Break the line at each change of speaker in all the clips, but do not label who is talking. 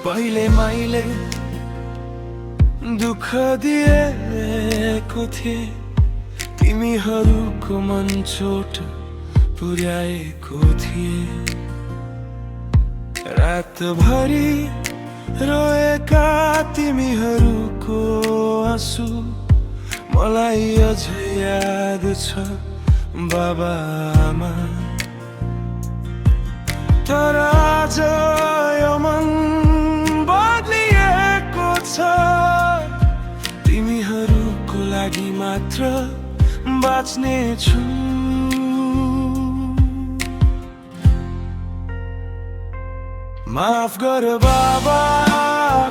पहिले मैले दुःख दिएको थिए, तिमीहरूको मन चोट पुर्याएको थिए। रातभरि रोएका तिमीहरूको आँसु मलाई अझै याद छ बाबा आमा। तर आज यो मन बदलिएको छ, तिमीहरूको लागि मात्र बाँच्ने छु। माफ गर बाबा,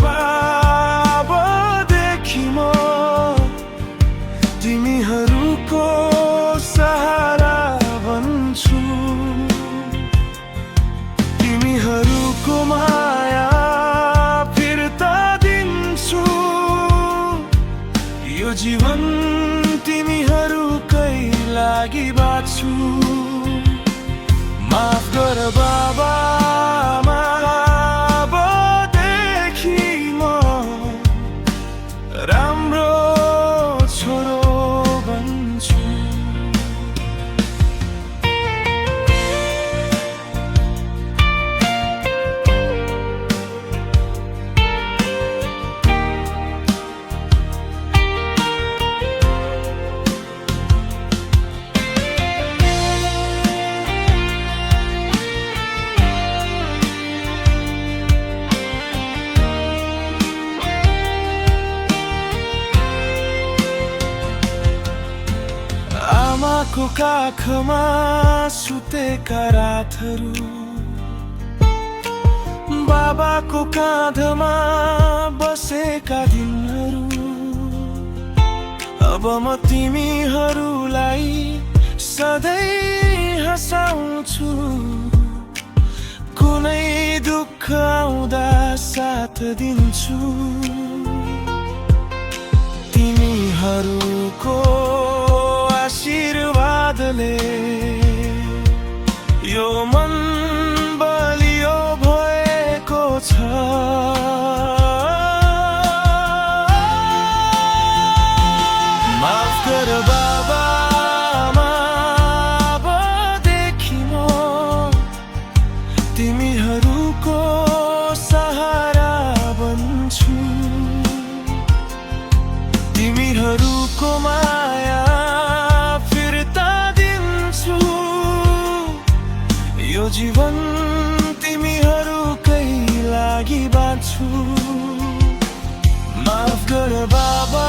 बाबादेखि म तिमीहरूको सहारा बन्छु। तिमीहरूको माया फिर्ता दिन्छु, यो जीवन तिमीहरूकै लागि बाँच्छु। माफ गर बाबा, बाबादेखि म राम्रो छोरो बन्छु। आमाको काखमा सुतेका रातहरू, बाबाको काँधमा बसेका दिनहरू। अब म तिमीहरूलाई सधैँ हँसाउँछु, कुनै दुःख आउँदा साथ दिन्छु। तिमीहरूको आशीर्वादले यो मन बलियो भएको छ। माफ गर बाबा, बाबादेखि म तिमीहरूको सहारा बन्छु। तिमीहरूको माया यो जीवन तिमीहरूकै लागि बाँच्छु। माफ गर बाबा।